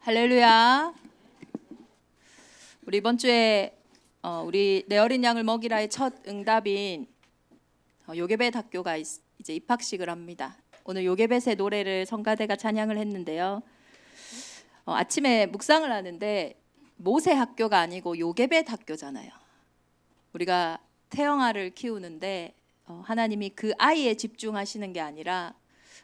할렐루야. 우리 이번 주에 우리 내 어린 양을 먹이라의 첫 응답인 요게벳 학교가 이제 입학식을 합니다. 오늘 요게벳의 노래를 성가대가 찬양을 했는데요. 아침에 묵상을 하는데 모세 학교가 아니고 요게벳 학교잖아요. 우리가 태영아를 키우는데 하나님이 그 아이에 집중하시는 게 아니라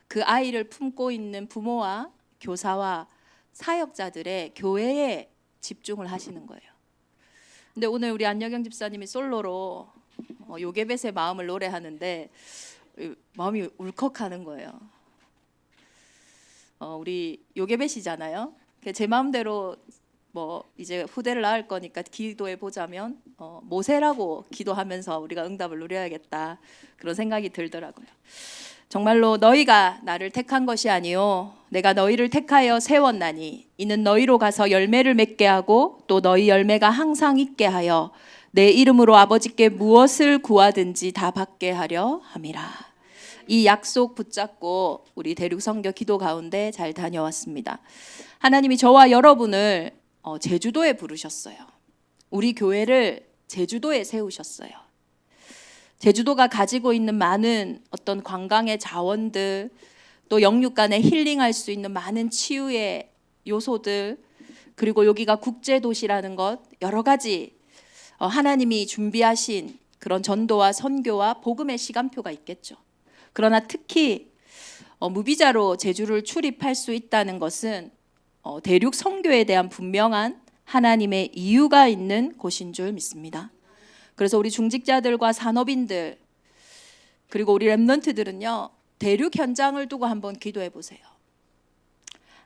그 아이를 품고 있는 부모와 교사와 사역자들의 교회에 집중을 하시는 거예요. 근데 오늘 우리 안여경 집사님이 솔로로 요게벳의 마음을 노래하는데 마음이 울컥하는 거예요. 우리 요게벳이잖아요. 제 마음대로 이제 후대를 낳을 거니까 기도해 보자면 모세라고 기도하면서 우리가 응답을 누려야겠다, 그런 생각이 들더라고요. 정말로 너희가 나를 택한 것이 아니요 내가 너희를 택하여 세웠나니 이는 너희로 가서 열매를 맺게 하고 또 너희 열매가 항상 있게 하여 내 이름으로 아버지께 무엇을 구하든지 다 받게 하려 함이라. 이 약속 붙잡고 우리 대륙 선교 기도 가운데 잘 다녀왔습니다. 하나님이 저와 여러분을 제주도에 부르셨어요. 우리 교회를 제주도에 세우셨어요. 제주도가 가지고 있는 많은 어떤 관광의 자원들, 또 영육 간에 힐링할 수 있는 많은 치유의 요소들, 그리고 여기가 국제도시라는 것, 여러 가지 하나님이 준비하신 그런 전도와 선교와 복음의 시간표가 있겠죠. 그러나 특히 무비자로 제주를 출입할 수 있다는 것은 대륙 선교에 대한 분명한 하나님의 이유가 있는 곳인 줄 믿습니다. 그래서 우리 중직자들과 산업인들, 그리고 우리 랩런트들은요, 대륙 현장을 두고 한번 기도해 보세요.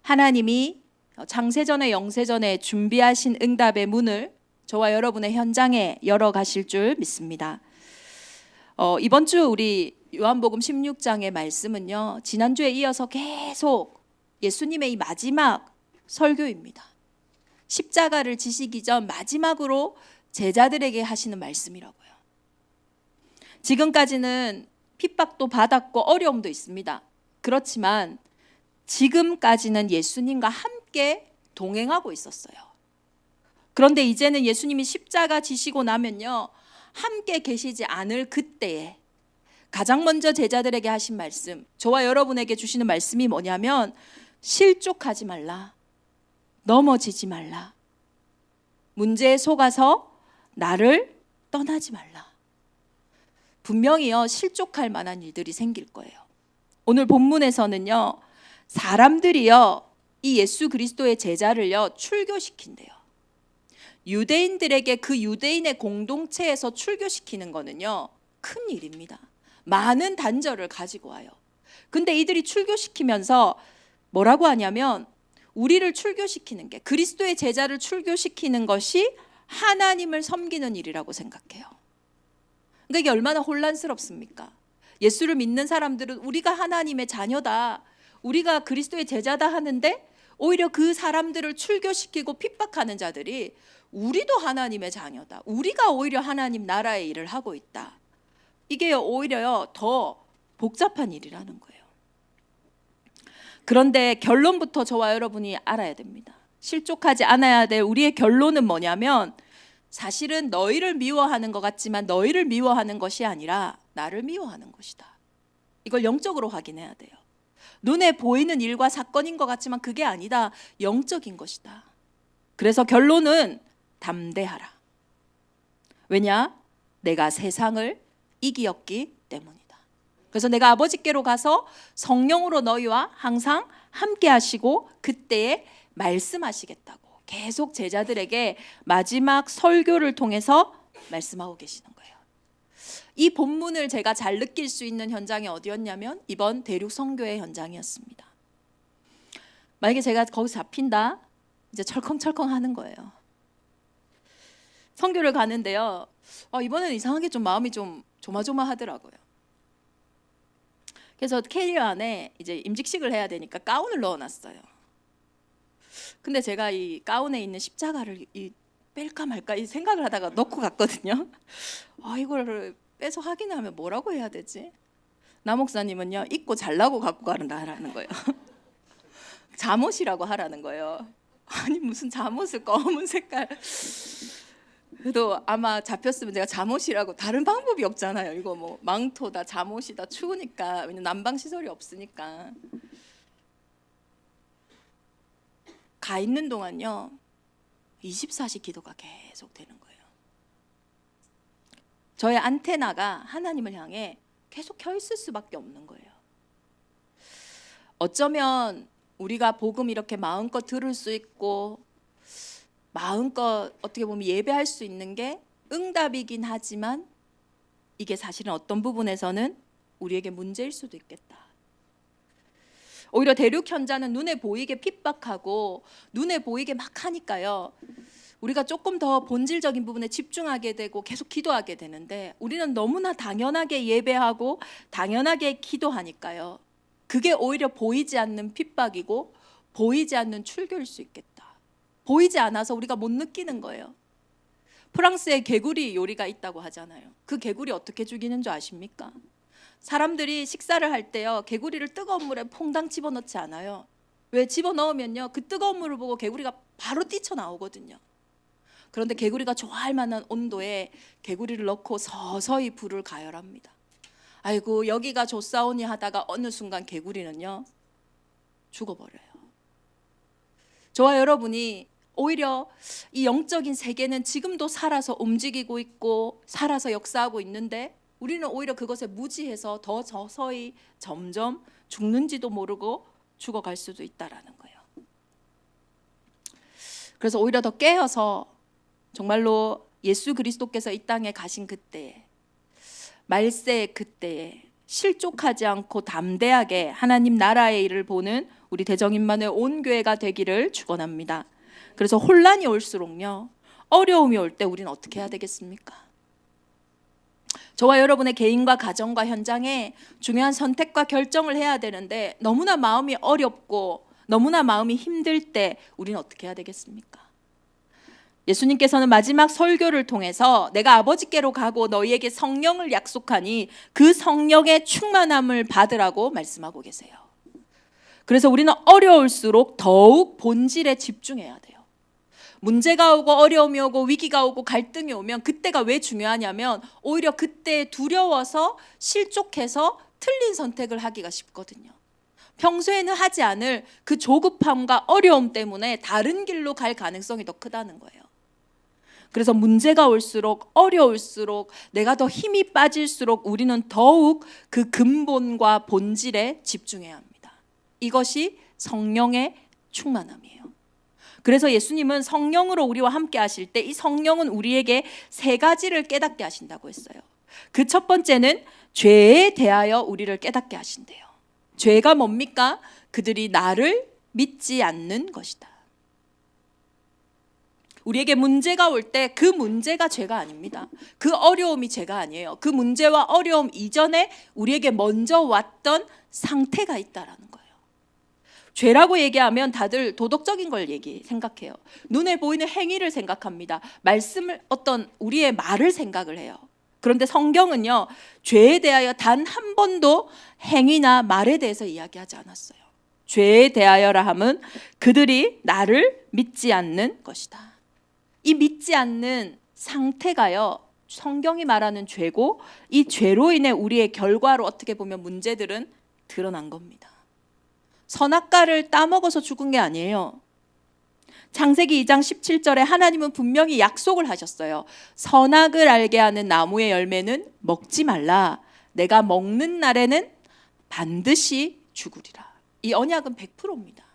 하나님이 창세전에 영세전에 준비하신 응답의 문을 저와 여러분의 현장에 열어 가실 줄 믿습니다. 이번 주 우리 요한복음 16장의 말씀은요, 지난주에 이어서 계속 예수님의 이 마지막 설교입니다. 십자가를 지시기 전 마지막으로 제자들에게 하시는 말씀이라고요. 지금까지는 핍박도 받았고 어려움도 있습니다. 그렇지만 지금까지는 예수님과 함께 동행하고 있었어요. 그런데 이제는 예수님이 십자가 지시고 나면요, 함께 계시지 않을 그때에 가장 먼저 제자들에게 하신 말씀, 저와 여러분에게 주시는 말씀이 뭐냐면 실족하지 말라, 넘어지지 말라, 문제에 속아서 나를 떠나지 말라. 분명히요, 실족할 만한 일들이 생길 거예요. 오늘 본문에서는요, 사람들이요, 이 예수 그리스도의 제자를요, 출교시킨대요. 유대인들에게 그 유대인의 공동체에서 출교시키는 거는요, 큰 일입니다. 많은 단절을 가지고 와요. 근데 이들이 출교시키면서 뭐라고 하냐면, 우리를 출교시키는 게, 그리스도의 제자를 출교시키는 것이 하나님을 섬기는 일이라고 생각해요. 그러니까 이게 얼마나 혼란스럽습니까? 예수를 믿는 사람들은 우리가 하나님의 자녀다, 우리가 그리스도의 제자다 하는데 오히려 그 사람들을 출교시키고 핍박하는 자들이 우리도 하나님의 자녀다, 우리가 오히려 하나님 나라의 일을 하고 있다. 이게 오히려 더 복잡한 일이라는 거예요. 그런데 결론부터 저와 여러분이 알아야 됩니다. 실족하지 않아야 될 우리의 결론은 뭐냐면, 사실은 너희를 미워하는 것 같지만 너희를 미워하는 것이 아니라 나를 미워하는 것이다. 이걸 영적으로 확인해야 돼요. 눈에 보이는 일과 사건인 것 같지만 그게 아니다, 영적인 것이다. 그래서 결론은 담대하라. 왜냐? 내가 세상을 이기었기 때문이다. 그래서 내가 아버지께로 가서 성령으로 너희와 항상 함께 하시고 그때에 말씀하시겠다고 계속 제자들에게 마지막 설교를 통해서 말씀하고 계시는 거예요. 이 본문을 제가 잘 느낄 수 있는 현장이 어디였냐면 이번 대륙 선교의 현장이었습니다. 만약에 제가 거기서 잡힌다, 이제 철컹철컹 하는 거예요. 선교를 가는데요, 이번에는 이상하게 좀 마음이 좀 조마조마하더라고요. 그래서 캐리어 안에 이제 임직식을 해야 되니까 가운을 넣어놨어요. 근데 제가 이 가운에 있는 십자가를 뺄까 말까 이 생각을 하다가 넣고 갔거든요. 이거를 빼서 확인하면 뭐라고 해야 되지? 나 목사님은요, 입고 잘라고 갖고 가라는 거예요. 잠옷이라고 하라는 거예요. 아니 무슨 잠옷을 검은 색깔. 그래도 아마 잡혔으면 제가 잠옷이라고, 다른 방법이 없잖아요. 이거 뭐 망토다 잠옷이다 추우니까, 왜냐면 난방 시설이 없으니까. 가 있는 동안요 24시 기도가 계속 되는 거예요. 저의 안테나가 하나님을 향해 계속 켜 있을 수밖에 없는 거예요. 어쩌면 우리가 복음 이렇게 마음껏 들을 수 있고 마음껏 어떻게 보면 예배할 수 있는 게 응답이긴 하지만, 이게 사실은 어떤 부분에서는 우리에게 문제일 수도 있겠다. 오히려 대륙 현자는 눈에 보이게 핍박하고 눈에 보이게 막 하니까요, 우리가 조금 더 본질적인 부분에 집중하게 되고 계속 기도하게 되는데, 우리는 너무나 당연하게 예배하고 당연하게 기도하니까요, 그게 오히려 보이지 않는 핍박이고 보이지 않는 출교일 수 있겠다. 보이지 않아서 우리가 못 느끼는 거예요. 프랑스에 개구리 요리가 있다고 하잖아요. 그 개구리 어떻게 죽이는 줄 아십니까? 사람들이 식사를 할 때요, 개구리를 뜨거운 물에 퐁당 집어넣지 않아요. 왜? 집어넣으면요 그 뜨거운 물을 보고 개구리가 바로 뛰쳐나오거든요. 그런데 개구리가 좋아할 만한 온도에 개구리를 넣고 서서히 불을 가열합니다. 아이고 여기가 좋사오니 하다가 어느 순간 개구리는요 죽어버려요. 저와 여러분이 오히려 이 영적인 세계는 지금도 살아서 움직이고 있고 살아서 역사하고 있는데, 우리는 오히려 그것에 무지해서 더 서서히 점점 죽는지도 모르고 죽어갈 수도 있다라는 거예요. 그래서 오히려 더 깨어서 정말로 예수 그리스도께서 이 땅에 가신 그때에, 말세의 그때에 실족하지 않고 담대하게 하나님 나라의 일을 보는 우리 대정인만의 온 교회가 되기를 축원합니다. 그래서 혼란이 올수록요, 어려움이 올 때 우리는 어떻게 해야 되겠습니까? 저와 여러분의 개인과 가정과 현장에 중요한 선택과 결정을 해야 되는데, 너무나 마음이 어렵고 너무나 마음이 힘들 때 우리는 어떻게 해야 되겠습니까? 예수님께서는 마지막 설교를 통해서 내가 아버지께로 가고 너희에게 성령을 약속하니 그 성령의 충만함을 받으라고 말씀하고 계세요. 그래서 우리는 어려울수록 더욱 본질에 집중해야 돼요. 문제가 오고 어려움이 오고 위기가 오고 갈등이 오면 그때가 왜 중요하냐면, 오히려 그때 두려워서 실족해서 틀린 선택을 하기가 쉽거든요. 평소에는 하지 않을 그 조급함과 어려움 때문에 다른 길로 갈 가능성이 더 크다는 거예요. 그래서 문제가 올수록 어려울수록 내가 더 힘이 빠질수록 우리는 더욱 그 근본과 본질에 집중해야 합니다. 이것이 성령의 충만함이에요. 그래서 예수님은 성령으로 우리와 함께 하실 때 이 성령은 우리에게 세 가지를 깨닫게 하신다고 했어요. 그 첫 번째는 죄에 대하여 우리를 깨닫게 하신대요. 죄가 뭡니까? 그들이 나를 믿지 않는 것이다. 우리에게 문제가 올 때 그 문제가 죄가 아닙니다. 그 어려움이 죄가 아니에요. 그 문제와 어려움 이전에 우리에게 먼저 왔던 상태가 있다라는 거예요. 죄라고 얘기하면 다들 도덕적인 걸 생각해요. 눈에 보이는 행위를 생각합니다. 말씀을, 어떤 우리의 말을 생각을 해요. 그런데 성경은요, 죄에 대하여 단 한 번도 행위나 말에 대해서 이야기하지 않았어요. 죄에 대하여라 함은 그들이 나를 믿지 않는 것이다. 이 믿지 않는 상태가요, 성경이 말하는 죄고, 이 죄로 인해 우리의 결과로 어떻게 보면 문제들은 드러난 겁니다. 선악과를 따먹어서 죽은 게 아니에요. 창세기 2장 17절에 하나님은 분명히 약속을 하셨어요. 선악을 알게 하는 나무의 열매는 먹지 말라. 내가 먹는 날에는 반드시 죽으리라. 이 언약은 100%입니다.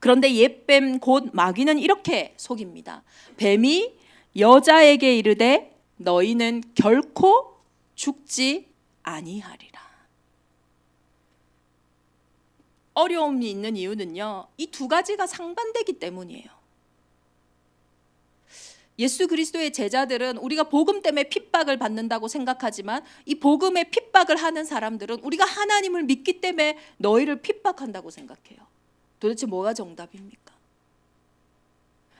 그런데 옛뱀 곧 마귀는 이렇게 속입니다. 뱀이 여자에게 이르되 너희는 결코 죽지 아니하리라. 어려움이 있는 이유는요, 이 두 가지가 상반되기 때문이에요. 예수 그리스도의 제자들은 우리가 복음 때문에 핍박을 받는다고 생각하지만, 이 복음에 핍박을 하는 사람들은 우리가 하나님을 믿기 때문에 너희를 핍박한다고 생각해요. 도대체 뭐가 정답입니까?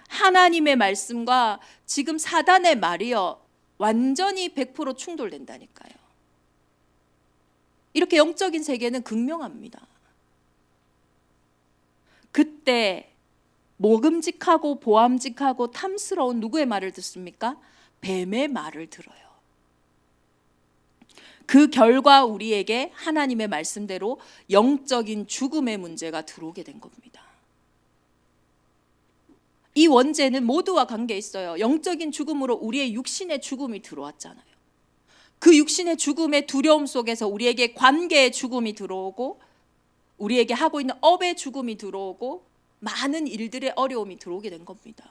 하나님의 말씀과 지금 사단의 말이요, 완전히 100% 충돌된다니까요. 이렇게 영적인 세계는 극명합니다. 그때 모금직하고 보암직하고 탐스러운 누구의 말을 듣습니까? 뱀의 말을 들어요. 그 결과 우리에게 하나님의 말씀대로 영적인 죽음의 문제가 들어오게 된 겁니다. 이 원죄는 모두와 관계 있어요. 영적인 죽음으로 우리의 육신의 죽음이 들어왔잖아요. 그 육신의 죽음의 두려움 속에서 우리에게 관계의 죽음이 들어오고, 우리에게 하고 있는 업의 죽음이 들어오고, 많은 일들의 어려움이 들어오게 된 겁니다.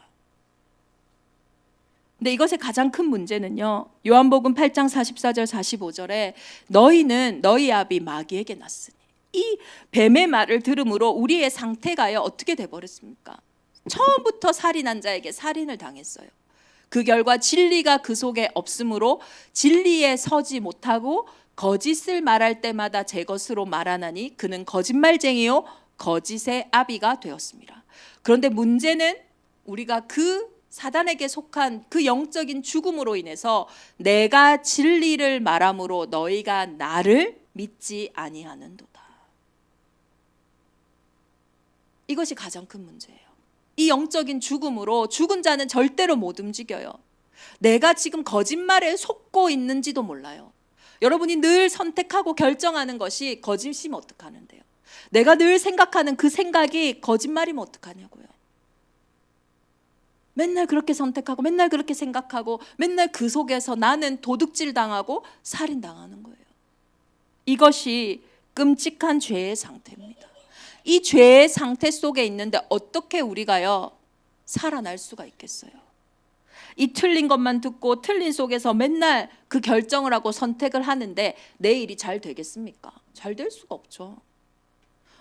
근데 이것의 가장 큰 문제는요, 요한복음 8장 44절 45절에 너희는 너희 아비 마귀에게 났으니, 이 뱀의 말을 들음으로 우리의 상태가요 어떻게 돼버렸습니까? 처음부터 살인한 자에게 살인을 당했어요. 그 결과 진리가 그 속에 없으므로 진리에 서지 못하고 거짓을 말할 때마다 제 것으로 말하나니 그는 거짓말쟁이요 거짓의 아비가 되었습니다. 그런데 문제는 우리가 그 사단에게 속한 그 영적인 죽음으로 인해서 내가 진리를 말함으로 너희가 나를 믿지 아니하는도다. 이것이 가장 큰 문제예요. 이 영적인 죽음으로 죽은 자는 절대로 못 움직여요. 내가 지금 거짓말에 속고 있는지도 몰라요. 여러분이 늘 선택하고 결정하는 것이 거짓이면 어떡하는데요? 내가 늘 생각하는 그 생각이 거짓말이면 어떡하냐고요. 맨날 그렇게 선택하고 맨날 그렇게 생각하고 맨날 그 속에서 나는 도둑질 당하고 살인 당하는 거예요. 이것이 끔찍한 죄의 상태입니다. 이 죄의 상태 속에 있는데 어떻게 우리가요 살아날 수가 있겠어요? 이 틀린 것만 듣고 틀린 속에서 맨날 그 결정을 하고 선택을 하는데 내 일이 잘 되겠습니까? 잘 될 수가 없죠.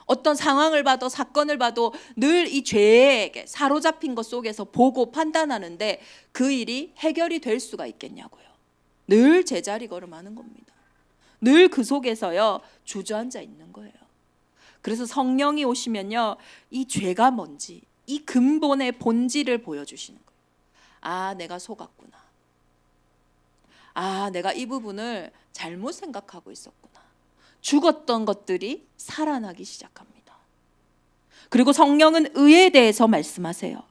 어떤 상황을 봐도 사건을 봐도 늘 이 죄에 사로잡힌 것 속에서 보고 판단하는데 그 일이 해결이 될 수가 있겠냐고요. 늘 제자리 걸음하는 겁니다. 늘 그 속에서요 주저앉아 있는 거예요. 그래서 성령이 오시면요 이 죄가 뭔지 이 근본의 본질을 보여주시는 거예요. 아, 내가 속았구나. 아, 내가 이 부분을 잘못 생각하고 있었구나. 죽었던 것들이 살아나기 시작합니다. 그리고 성령은 의에 대해서 말씀하세요.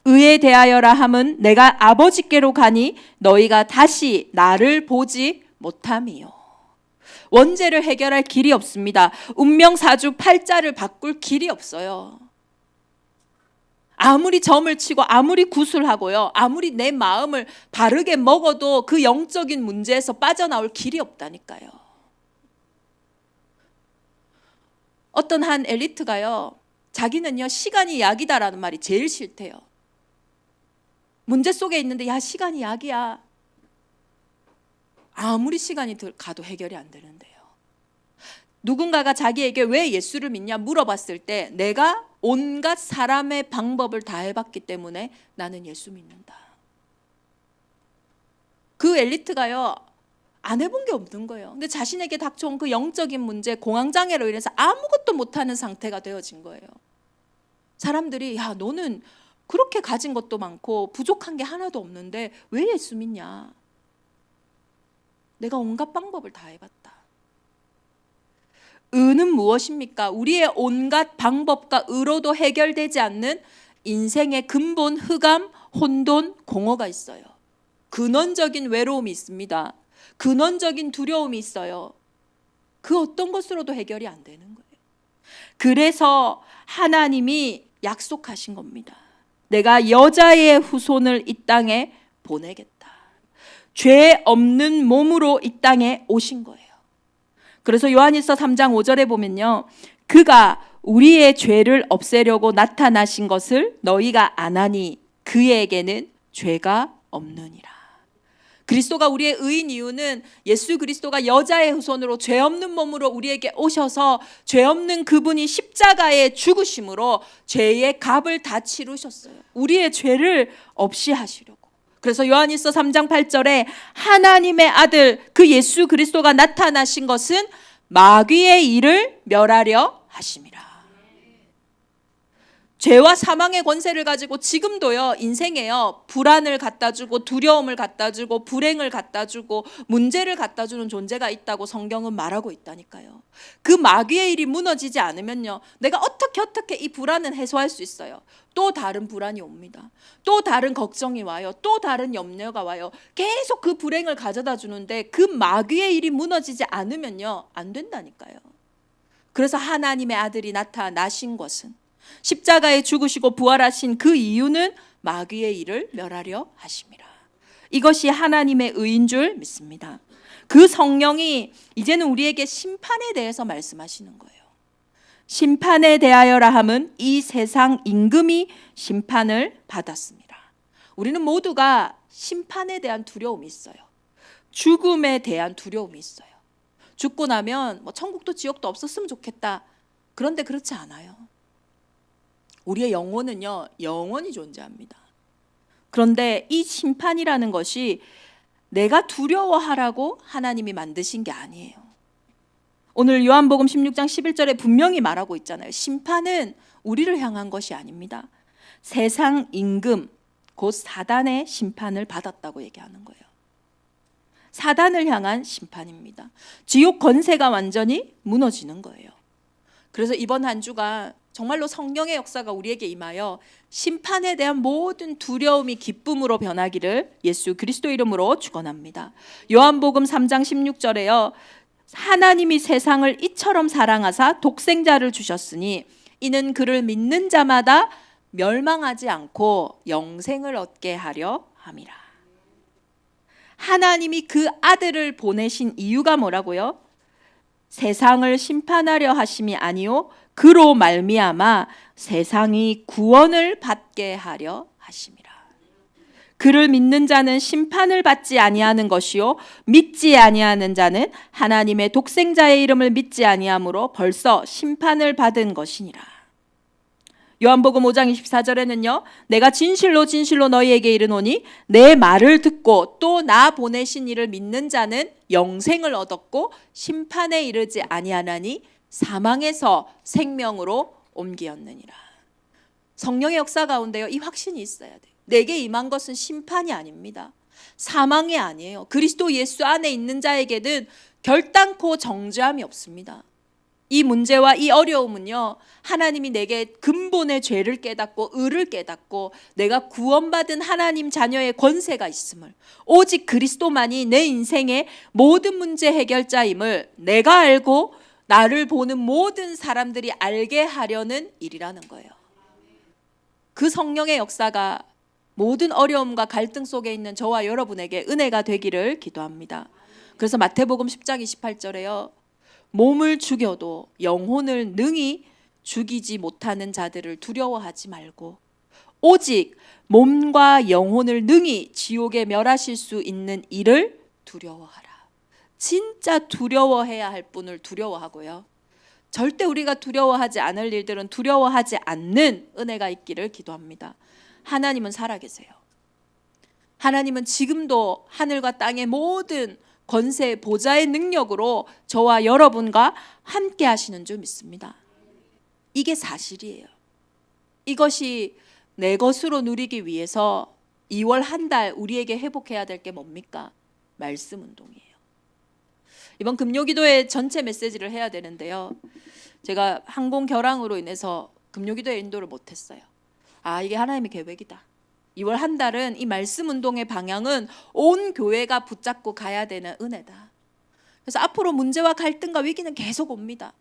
의에 대하여라 함은 내가 아버지께로 가니 너희가 다시 나를 보지 못함이요. 원죄를 해결할 길이 없습니다. 운명사주 팔자를 바꿀 길이 없어요. 아무리 점을 치고 아무리 구술하고요 아무리 내 마음을 바르게 먹어도 그 영적인 문제에서 빠져나올 길이 없다니까요. 어떤 한 엘리트가요 자기는요 시간이 약이다라는 말이 제일 싫대요. 문제 속에 있는데 야 시간이 약이야. 아무리 시간이 가도 해결이 안 되는데요. 누군가가 자기에게 왜 예수를 믿냐 물어봤을 때 내가 온갖 사람의 방법을 다 해봤기 때문에 나는 예수 믿는다. 그 엘리트가요 안 해본 게 없는 거예요. 근데 자신에게 닥쳐온 그 영적인 문제, 공황장애로 인해서 아무것도 못하는 상태가 되어진 거예요. 사람들이 야 너는 그렇게 가진 것도 많고 부족한 게 하나도 없는데 왜 예수 믿냐. 내가 온갖 방법을 다 해봤다. 의는 무엇입니까? 우리의 온갖 방법과 의로도 해결되지 않는 인생의 근본 흑암, 혼돈, 공허가 있어요. 근원적인 외로움이 있습니다. 근원적인 두려움이 있어요. 그 어떤 것으로도 해결이 안 되는 거예요. 그래서 하나님이 약속하신 겁니다. 내가 여자의 후손을 이 땅에 보내겠다. 죄 없는 몸으로 이 땅에 오신 거예요. 그래서 요한일서 3장 5절에 보면요. 그가 우리의 죄를 없애려고 나타나신 것을 너희가 아나니 그에게는 죄가 없느니라. 그리스도가 우리의 의인 이유는 예수 그리스도가 여자의 후손으로 죄 없는 몸으로 우리에게 오셔서 죄 없는 그분이 십자가에 죽으심으로 죄의 값을 다 치르셨어요. 우리의 죄를 없이 하시려고. 그래서 요한일서 3장 8절에 하나님의 아들 그 예수 그리스도가 나타나신 것은 마귀의 일을 멸하려 하심이라. 죄와 사망의 권세를 가지고 지금도요, 인생에요, 불안을 갖다 주고 두려움을 갖다 주고 불행을 갖다 주고 문제를 갖다 주는 존재가 있다고 성경은 말하고 있다니까요. 그 마귀의 일이 무너지지 않으면요, 내가 어떻게 이 불안은 해소할 수 있어요. 또 다른 불안이 옵니다. 또 다른 걱정이 와요. 또 다른 염려가 와요. 계속 그 불행을 가져다 주는데 그 마귀의 일이 무너지지 않으면요, 안 된다니까요. 그래서 하나님의 아들이 나타나신 것은, 십자가에 죽으시고 부활하신 그 이유는 마귀의 일을 멸하려 하심이라. 이것이 하나님의 의인 줄 믿습니다. 그 성령이 이제는 우리에게 심판에 대해서 말씀하시는 거예요. 심판에 대하여라 함은 이 세상 임금이 심판을 받았습니다. 우리는 모두가 심판에 대한 두려움이 있어요. 죽음에 대한 두려움이 있어요. 죽고 나면 천국도 지옥도 없었으면 좋겠다. 그런데 그렇지 않아요. 우리의 영혼은요, 영원히 존재합니다. 그런데 이 심판이라는 것이 내가 두려워하라고 하나님이 만드신 게 아니에요. 오늘 요한복음 16장 11절에 분명히 말하고 있잖아요. 심판은 우리를 향한 것이 아닙니다. 세상 임금, 곧 사단의 심판을 받았다고 얘기하는 거예요. 사단을 향한 심판입니다. 지옥 권세가 완전히 무너지는 거예요. 그래서 이번 한 주가 정말로 성령의 역사가 우리에게 임하여 심판에 대한 모든 두려움이 기쁨으로 변하기를 예수 그리스도 이름으로 축원합니다. 요한복음 3장 16절에요. 하나님이 세상을 이처럼 사랑하사 독생자를 주셨으니 이는 그를 믿는 자마다 멸망하지 않고 영생을 얻게 하려 함이라. 하나님이 그 아들을 보내신 이유가 뭐라고요? 세상을 심판하려 하심이 아니요 그로 말미암아 세상이 구원을 받게 하려 하심이라. 그를 믿는 자는 심판을 받지 아니하는 것이요 믿지 아니하는 자는 하나님의 독생자의 이름을 믿지 아니함으로 벌써 심판을 받은 것이니라. 요한복음 5장 24절에는요. 내가 진실로 진실로 너희에게 이르노니 내 말을 듣고 또 나 보내신 이를 믿는 자는 영생을 얻었고 심판에 이르지 아니하나니 사망에서 생명으로 옮기었느니라. 성령의 역사 가운데요, 이 확신이 있어야 돼요. 내게 임한 것은 심판이 아닙니다. 사망이 아니에요. 그리스도 예수 안에 있는 자에게는 결단코 정죄함이 없습니다. 이 문제와 이 어려움은요, 하나님이 내게 근본의 죄를 깨닫고 의를 깨닫고 내가 구원받은 하나님 자녀의 권세가 있음을, 오직 그리스도만이 내 인생의 모든 문제 해결자임을 내가 알고 나를 보는 모든 사람들이 알게 하려는 일이라는 거예요. 그 성령의 역사가 모든 어려움과 갈등 속에 있는 저와 여러분에게 은혜가 되기를 기도합니다. 그래서 마태복음 10장 28절에요. 몸을 죽여도 영혼을 능히 죽이지 못하는 자들을 두려워하지 말고 오직 몸과 영혼을 능히 지옥에 멸하실 수 있는 이를 두려워하라. 진짜 두려워해야 할 분을 두려워하고요. 절대 우리가 두려워하지 않을 일들은 두려워하지 않는 은혜가 있기를 기도합니다. 하나님은 살아계세요. 하나님은 지금도 하늘과 땅의 모든 권세 보좌의 능력으로 저와 여러분과 함께 하시는 줄 믿습니다. 이게 사실이에요. 이것이 내 것으로 누리기 위해서 2월 한 달 우리에게 회복해야 될 게 뭡니까? 말씀 운동이에요. 이번 금요기도회 전체 메시지를 해야 되는데요. 제가 항공 결항으로 인해서 금요기도회 인도를 못했어요. 이게 하나님의 계획이다. 2월 한 달은 이 말씀 운동의 방향은 온 교회가 붙잡고 가야 되는 은혜다. 그래서 앞으로 문제와 갈등과 위기는 계속 옵니다.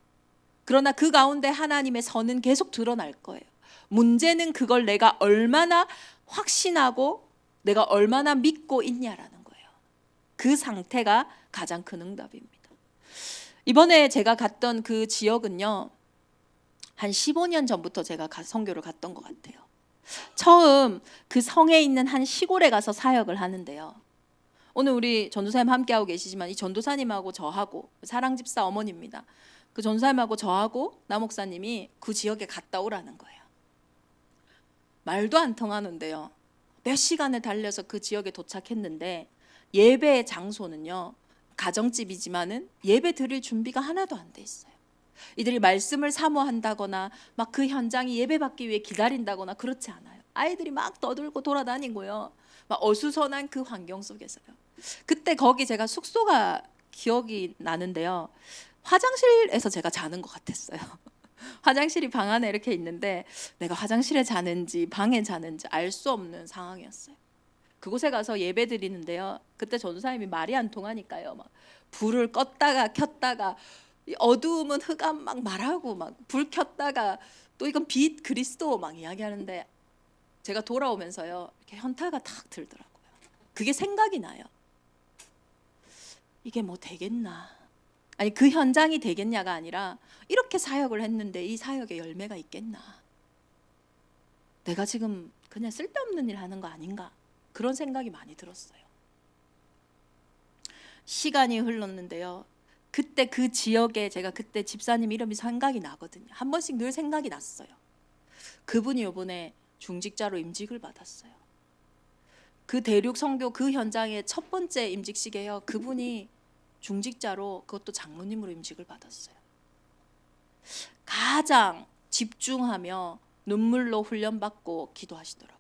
그러나 그 가운데 하나님의 선은 계속 드러날 거예요. 문제는 그걸 내가 얼마나 확신하고 내가 얼마나 믿고 있냐라는 거예요. 그 상태가 가장 큰 응답입니다. 이번에 제가 갔던 그 지역은요, 한 15년 전부터 제가 선교를 갔던 것 같아요. 처음 그 성에 있는 한 시골에 가서 사역을 하는데요. 오늘 우리 전도사님 함께하고 계시지만 이 전도사님하고 저하고 사랑집사 어머니입니다. 그 전도사님하고 저하고 나 목사님이 그 지역에 갔다 오라는 거예요. 말도 안 통하는데요. 몇 시간을 달려서 그 지역에 도착했는데 예배 장소는요, 가정집이지만은 예배 드릴 준비가 하나도 안 돼 있어요. 이들이 말씀을 사모한다거나 막 그 현장이 예배받기 위해 기다린다거나 그렇지 않아요. 아이들이 막 떠들고 돌아다니고요. 막 어수선한 그 환경 속에서요. 그때 거기 제가 숙소가 기억이 나는데요. 화장실에서 제가 자는 것 같았어요. 화장실이 방 안에 이렇게 있는데 내가 화장실에 자는지 방에 자는지 알 수 없는 상황이었어요. 그곳에 가서 예배 드리는데요. 그때 전도사님이 말이 안 통하니까요. 막 불을 껐다가 켰다가 어두움은 흑암 막 말하고 막 불 켰다가 또 이건 빛 그리스도 막 이야기하는데 제가 돌아오면서요. 이렇게 현타가 탁 들더라고요. 그게 생각이 나요. 이게 뭐 되겠나? 아니 그 현장이 되겠냐가 아니라 이렇게 사역을 했는데 이 사역에 열매가 있겠나? 내가 지금 그냥 쓸데없는 일 하는 거 아닌가? 그런 생각이 많이 들었어요. 시간이 흘렀는데요. 그때 그 지역에 제가 그때 집사님 이름이 생각이 나거든요. 한 번씩 늘 생각이 났어요. 그분이 이번에 중직자로 임직을 받았어요. 그 대륙 선교 그 현장의 첫 번째 임직식에요. 그분이 중직자로 그것도 장로님으로 임직을 받았어요. 가장 집중하며 눈물로 훈련받고 기도하시더라고요.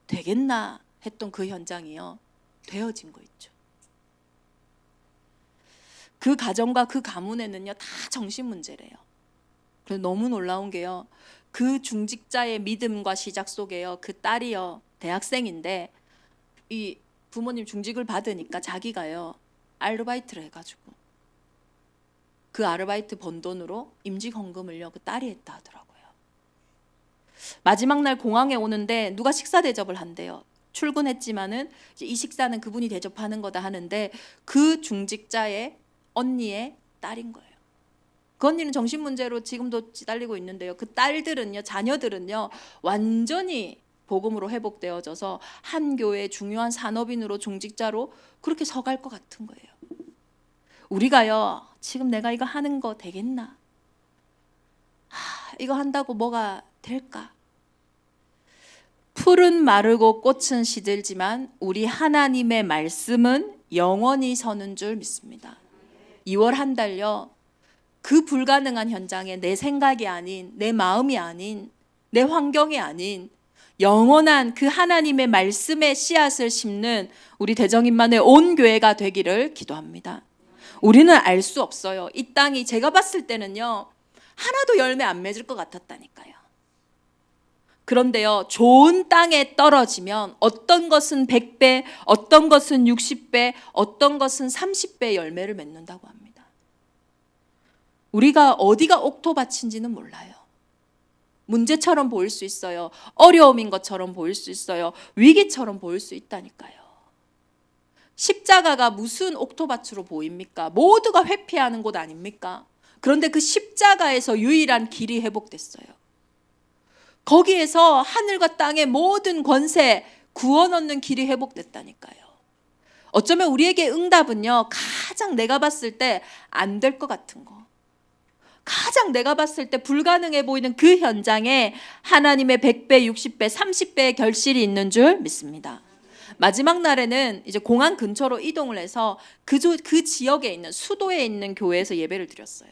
되겠나 했던 그 현장이요. 되어진 거 있죠. 그 가정과 그 가문에는요. 다 정신 문제래요. 그래서 너무 놀라운 게요. 그 중직자의 믿음과 시작 속에요. 그 딸이요. 대학생인데 이 부모님 중직을 받으니까 자기가요. 아르바이트를 해가지고 그 아르바이트 번 돈으로 임직 헌금을요. 그 딸이 했다 하더라고요. 마지막 날 공항에 오는데 누가 식사 대접을 한대요. 출근했지만은 이제 이 식사는 그분이 대접하는 거다 하는데 그 중직자의 언니의 딸인 거예요. 그 언니는 정신 문제로 지금도 시달리고 있는데요. 그 딸들은요, 자녀들은요, 완전히 복음으로 회복되어져서 한 교회의 중요한 산업인으로 중직자로 그렇게 서갈 것 같은 거예요. 우리가요, 지금 내가 이거 하는 거 되겠나? 이거 한다고 뭐가 될까? 풀은 마르고 꽃은 시들지만 우리 하나님의 말씀은 영원히 서는 줄 믿습니다. 2월 한 달요. 그 불가능한 현장에 내 생각이 아닌, 내 마음이 아닌, 내 환경이 아닌 영원한 그 하나님의 말씀의 씨앗을 심는 우리 대정인만의 온 교회가 되기를 기도합니다. 우리는 알 수 없어요. 이 땅이 제가 봤을 때는요. 하나도 열매 안 맺을 것 같았다니까요. 그런데요. 좋은 땅에 떨어지면 어떤 것은 100배, 어떤 것은 60배, 어떤 것은 30배 열매를 맺는다고 합니다. 우리가 어디가 옥토밭인지는 몰라요. 문제처럼 보일 수 있어요. 어려움인 것처럼 보일 수 있어요. 위기처럼 보일 수 있다니까요. 십자가가 무슨 옥토밭으로 보입니까? 모두가 회피하는 곳 아닙니까? 그런데 그 십자가에서 유일한 길이 회복됐어요. 거기에서 하늘과 땅의 모든 권세 구원 얻는 길이 회복됐다니까요. 어쩌면 우리에게 응답은요. 가장 내가 봤을 때 안 될 것 같은 거. 가장 내가 봤을 때 불가능해 보이는 그 현장에 하나님의 100배, 60배, 30배의 결실이 있는 줄 믿습니다. 마지막 날에는 이제 공항 근처로 이동을 해서 그 지역에 있는 수도에 있는 교회에서 예배를 드렸어요.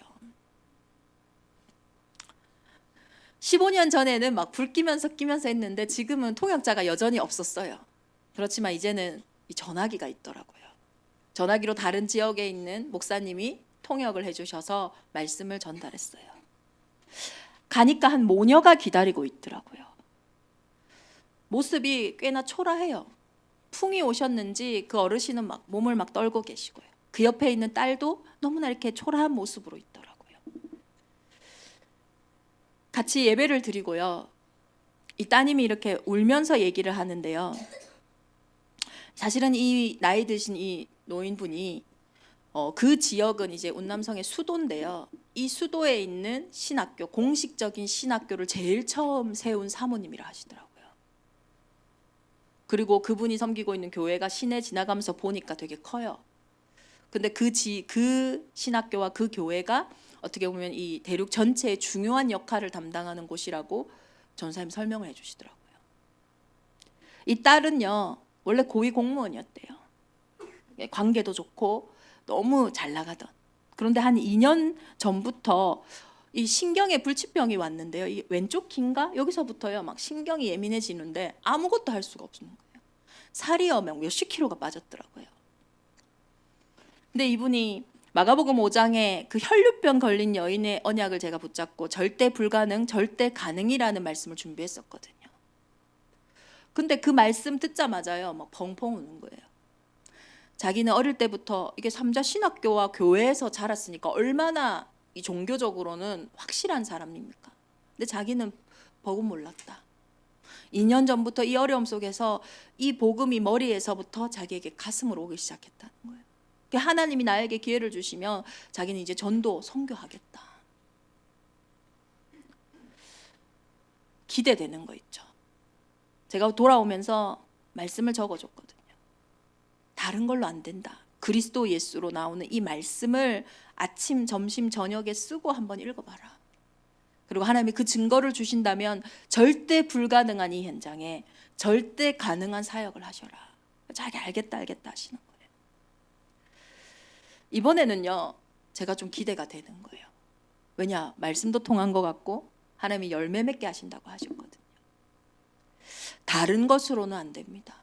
15년 전에는 막 불 끼면서 했는데 지금은 통역자가 여전히 없었어요. 그렇지만 이제는 이 전화기가 있더라고요. 전화기로 다른 지역에 있는 목사님이 통역을 해주셔서 말씀을 전달했어요. 가니까 한 모녀가 기다리고 있더라고요. 모습이 꽤나 초라해요. 풍이 오셨는지 그 어르신은 막 몸을 막 떨고 계시고요. 그 옆에 있는 딸도 너무나 이렇게 초라한 모습으로 있더라고요. 같이 예배를 드리고요. 이 따님이 이렇게 울면서 얘기를 하는데요. 사실은 이 나이 드신 이 노인분이 그 지역은 이제 운남성의 수도인데요. 이 수도에 있는 신학교, 공식적인 신학교를 제일 처음 세운 사모님이라 하시더라고요. 그리고 그분이 섬기고 있는 교회가 시내 지나가면서 보니까 되게 커요. 근데 그 신학교와 그 교회가 어떻게 보면 이 대륙 전체의 중요한 역할을 담당하는 곳이라고 전사님 설명을 해주시더라고요. 이 딸은요 원래 고위 공무원이었대요. 관계도 좋고 너무 잘 나가던 그런데 한 2년 전부터 이 신경에 불치병이 왔는데요. 이 왼쪽 귀인가? 여기서부터요 막 신경이 예민해지는데 아무것도 할 수가 없는 거예요. 살이요 몇십 킬로가 빠졌더라고요. 근데 이분이 마가복음 5장에 그 혈류병 걸린 여인의 언약을 제가 붙잡고 절대 불가능, 절대 가능이라는 말씀을 준비했었거든요. 근데 그 말씀 듣자마자요 막 펑펑 우는 거예요. 자기는 어릴 때부터 이게 삼자 신학교와 교회에서 자랐으니까 얼마나 이 종교적으로는 확실한 사람입니까? 근데 자기는 복음 몰랐다. 2년 전부터 이 어려움 속에서 이 복음이 머리에서부터 자기에게 가슴으로 오기 시작했다는 거예요. 하나님이 나에게 기회를 주시면 자기는 이제 전도 선교하겠다. 기대되는 거 있죠. 제가 돌아오면서 말씀을 적어줬거든요. 다른 걸로 안 된다. 그리스도 예수로 나오는 이 말씀을 아침, 점심, 저녁에 쓰고 한번 읽어봐라. 그리고 하나님이 그 증거를 주신다면 절대 불가능한 이 현장에 절대 가능한 사역을 하셔라. 자기 알겠다 하시는 거예요. 이번에는요 제가 좀 기대가 되는 거예요. 왜냐? 말씀도 통한 것 같고 하나님이 열매 맺게 하신다고 하셨거든요. 다른 것으로는 안 됩니다.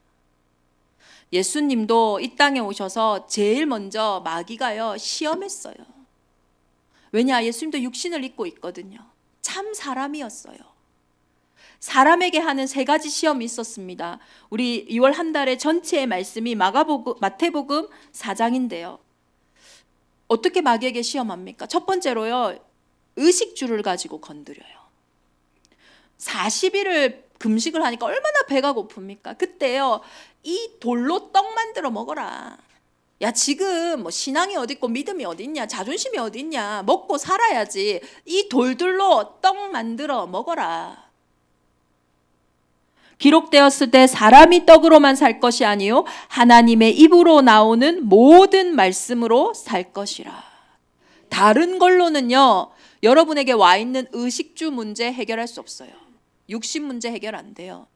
예수님도 이 땅에 오셔서 제일 먼저 마귀가요 시험했어요. 왜냐? 예수님도 육신을 입고 있거든요. 참 사람이었어요. 사람에게 하는 3가지 시험이 있었습니다. 우리 2월 한 달의 전체의 말씀이 마태복음 4장인데요. 어떻게 마귀에게 시험합니까? 첫 번째로요 의식주를 가지고 건드려요. 40일을 금식을 하니까 얼마나 배가 고픕니까? 그때요 이 돌로 떡 만들어 먹어라. 야 지금 뭐 신앙이 어딨고 믿음이 어딨냐, 자존심이 어딨냐, 먹고 살아야지. 이 돌들로 떡 만들어 먹어라. 기록되었을 때 사람이 떡으로만 살 것이 아니요 하나님의 입으로 나오는 모든 말씀으로 살 것이라. 다른 걸로는요 여러분에게 와 있는 의식주 문제 해결할 수 없어요. 육신 문제 해결 안 돼요.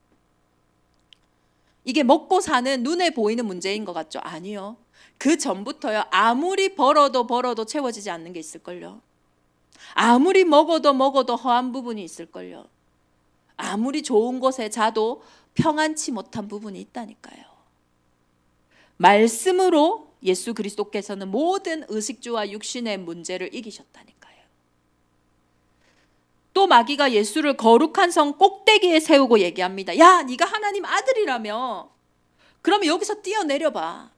이게 먹고 사는 눈에 보이는 문제인 것 같죠? 아니요. 그 전부터요 아무리 벌어도 채워지지 않는 게 있을걸요. 아무리 먹어도 허한 부분이 있을걸요. 아무리 좋은 곳에 자도 평안치 못한 부분이 있다니까요. 말씀으로 예수 그리스도께서는 모든 의식주와 육신의 문제를 이기셨다니까요. 또 마귀가 예수를 거룩한 성 꼭대기에 세우고 얘기합니다. 야, 네가 하나님 아들이라며 그러면 여기서 뛰어내려봐.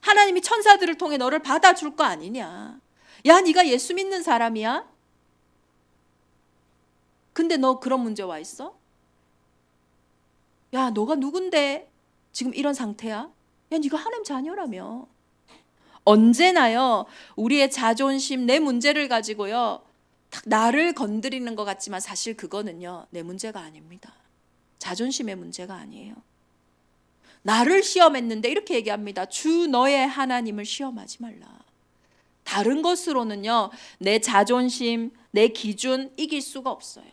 하나님이 천사들을 통해 너를 받아줄 거 아니냐. 야, 네가 예수 믿는 사람이야? 근데 너 그런 문제 와 있어? 야, 너가 누군데 지금 이런 상태야? 야, 네가 하나님 자녀라며. 언제나요 우리의 자존심, 내 문제를 가지고요 딱 나를 건드리는 것 같지만 사실 그거는요 내 문제가 아닙니다. 자존심의 문제가 아니에요. 나를 시험했는데 이렇게 얘기합니다. 주 너의 하나님을 시험하지 말라. 다른 것으로는요 내 자존심, 내 기준 이길 수가 없어요.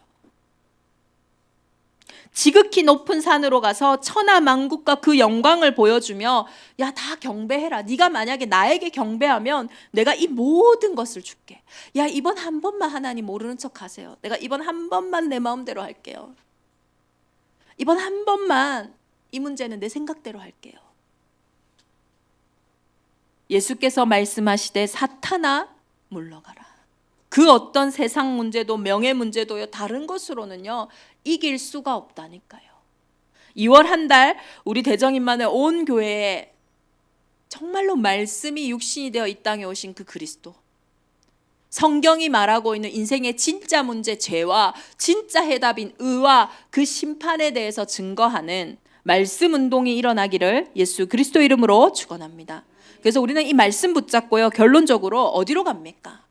지극히 높은 산으로 가서 천하만국과 그 영광을 보여주며 야, 다 경배해라. 네가 만약에 나에게 경배하면 내가 이 모든 것을 줄게. 야, 이번 한 번만 하나님 모르는 척 하세요. 내가 이번 한 번만 내 마음대로 할게요. 이번 한 번만 이 문제는 내 생각대로 할게요. 예수께서 말씀하시되 사탄아 물러가라. 그 어떤 세상 문제도 명예 문제도요 다른 것으로는요 이길 수가 없다니까요. 2월 한 달 우리 대정인만의 온 교회에 정말로 말씀이 육신이 되어 이 땅에 오신 그 그리스도, 성경이 말하고 있는 인생의 진짜 문제 죄와 진짜 해답인 의와 그 심판에 대해서 증거하는 말씀 운동이 일어나기를 예수 그리스도 이름으로 축원합니다. 그래서 우리는 이 말씀 붙잡고요 결론적으로 어디로 갑니까?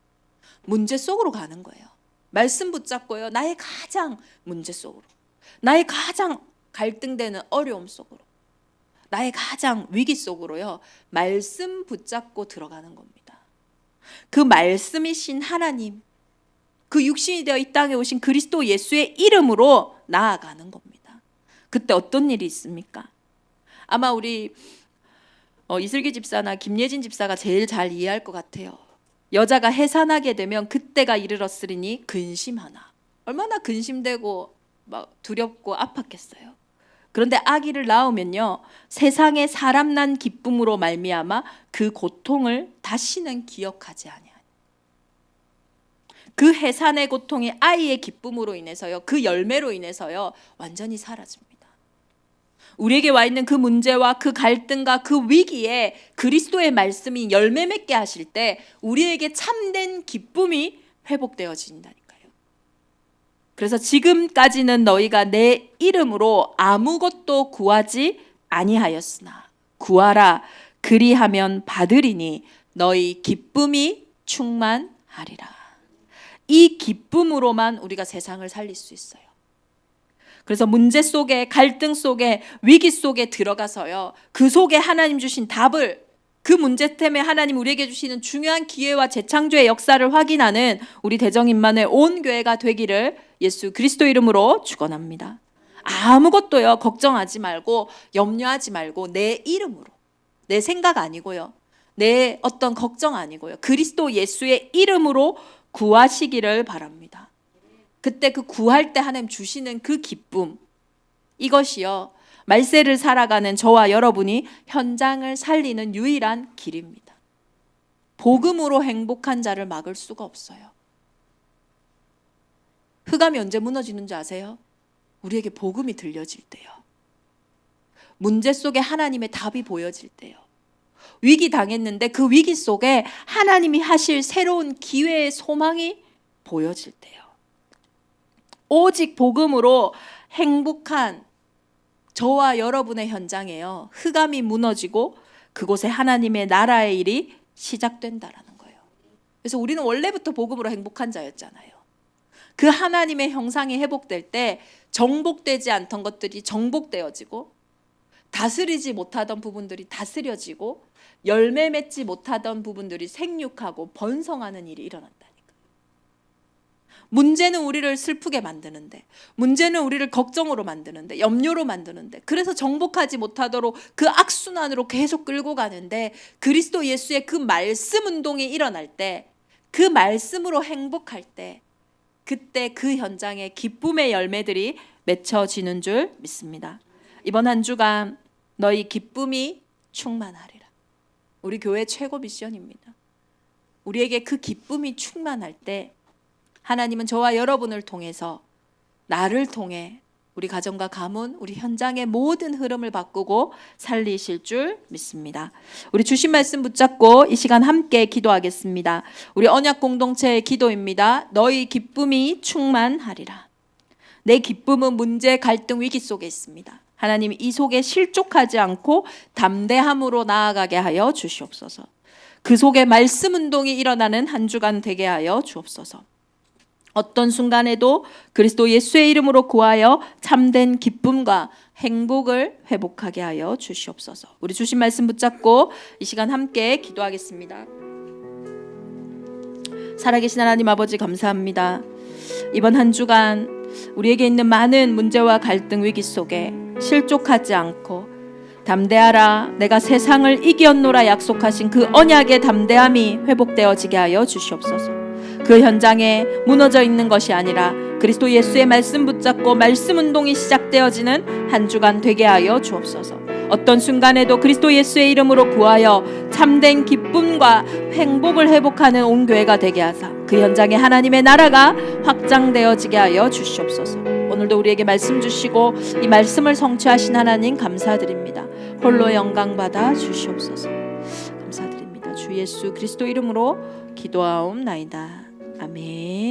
문제 속으로 가는 거예요. 말씀 붙잡고요 나의 가장 문제 속으로, 나의 가장 갈등되는 어려움 속으로, 나의 가장 위기 속으로요 말씀 붙잡고 들어가는 겁니다. 그 말씀이신 하나님, 그 육신이 되어 이 땅에 오신 그리스도 예수의 이름으로 나아가는 겁니다. 그때 어떤 일이 있습니까? 아마 우리 이슬기 집사나 김예진 집사가 제일 잘 이해할 것 같아요. 여자가 해산하게 되면 그때가 이르렀으리니 근심하나. 얼마나 근심되고 막 두렵고 아팠겠어요. 그런데 아기를 낳으면요, 세상에 사람 난 기쁨으로 말미암아 그 고통을 다시는 기억하지 아니하니. 그 해산의 고통이 아이의 기쁨으로 인해서요, 그 열매로 인해서요, 완전히 사라집니다. 우리에게 와 있는 그 문제와 그 갈등과 그 위기에 그리스도의 말씀이 열매 맺게 하실 때 우리에게 참된 기쁨이 회복되어진다니까요. 그래서 지금까지는 너희가 내 이름으로 아무것도 구하지 아니하였으나 구하라, 그리하면 받으리니 너희 기쁨이 충만하리라. 이 기쁨으로만 우리가 세상을 살릴 수 있어요. 그래서 문제 속에, 갈등 속에, 위기 속에 들어가서요, 그 속에 하나님 주신 답을, 그 문제 때문에 하나님 우리에게 주시는 중요한 기회와 재창조의 역사를 확인하는 우리 대정임만의 온 교회가 되기를 예수 그리스도 이름으로 축원합니다. 아무것도요 걱정하지 말고 염려하지 말고 내 이름으로, 내 생각 아니고요, 내 어떤 걱정 아니고요, 그리스도 예수의 이름으로 구하시기를 바랍니다. 그때 그 구할 때 하나님 주시는 그 기쁨, 이것이요 말세를 살아가는 저와 여러분이 현장을 살리는 유일한 길입니다. 복음으로 행복한 자를 막을 수가 없어요. 흑암이 언제 무너지는 줄 아세요? 우리에게 복음이 들려질 때요. 문제 속에 하나님의 답이 보여질 때요. 위기 당했는데 그 위기 속에 하나님이 하실 새로운 기회의 소망이 보여질 때요. 오직 복음으로 행복한 저와 여러분의 현장에요, 흑암이 무너지고 그곳에 하나님의 나라의 일이 시작된다라는 거예요. 그래서 우리는 원래부터 복음으로 행복한 자였잖아요. 그 하나님의 형상이 회복될 때 정복되지 않던 것들이 정복되어지고, 다스리지 못하던 부분들이 다스려지고, 열매 맺지 못하던 부분들이 생육하고 번성하는 일이 일어난다. 문제는 우리를 슬프게 만드는데, 문제는 우리를 걱정으로 만드는데, 염려로 만드는데, 그래서 정복하지 못하도록 그 악순환으로 계속 끌고 가는데, 그리스도 예수의 그 말씀 운동이 일어날 때, 그 말씀으로 행복할 때, 그때 그 현장에 기쁨의 열매들이 맺혀지는 줄 믿습니다. 이번 한 주간 너희 기쁨이 충만하리라. 우리 교회 최고 미션입니다. 우리에게 그 기쁨이 충만할 때 하나님은 저와 여러분을 통해서, 나를 통해 우리 가정과 가문, 우리 현장의 모든 흐름을 바꾸고 살리실 줄 믿습니다. 우리 주신 말씀 붙잡고 이 시간 함께 기도하겠습니다. 우리 언약 공동체의 기도입니다. 너희 기쁨이 충만하리라. 내 기쁨은 문제, 갈등, 위기 속에 있습니다. 하나님, 이 속에 실족하지 않고 담대함으로 나아가게 하여 주시옵소서. 그 속에 말씀 운동이 일어나는 한 주간 되게 하여 주옵소서. 어떤 순간에도 그리스도 예수의 이름으로 구하여 참된 기쁨과 행복을 회복하게 하여 주시옵소서. 우리 주신 말씀 붙잡고 이 시간 함께 기도하겠습니다. 살아계신 하나님 아버지, 감사합니다. 이번 한 주간 우리에게 있는 많은 문제와 갈등, 위기 속에 실족하지 않고 담대하라, 내가 세상을 이겼노라 약속하신 그 언약의 담대함이 회복되어지게 하여 주시옵소서. 그 현장에 무너져 있는 것이 아니라 그리스도 예수의 말씀 붙잡고 말씀 운동이 시작되어지는 한 주간 되게 하여 주옵소서. 어떤 순간에도 그리스도 예수의 이름으로 구하여 참된 기쁨과 행복을 회복하는 온 교회가 되게 하사 그 현장에 하나님의 나라가 확장되어지게 하여 주시옵소서. 오늘도 우리에게 말씀 주시고 이 말씀을 성취하신 하나님 감사드립니다. 홀로 영광 받아 주시옵소서. 감사드립니다. 주 예수 그리스도 이름으로 기도하옵나이다. 아멘.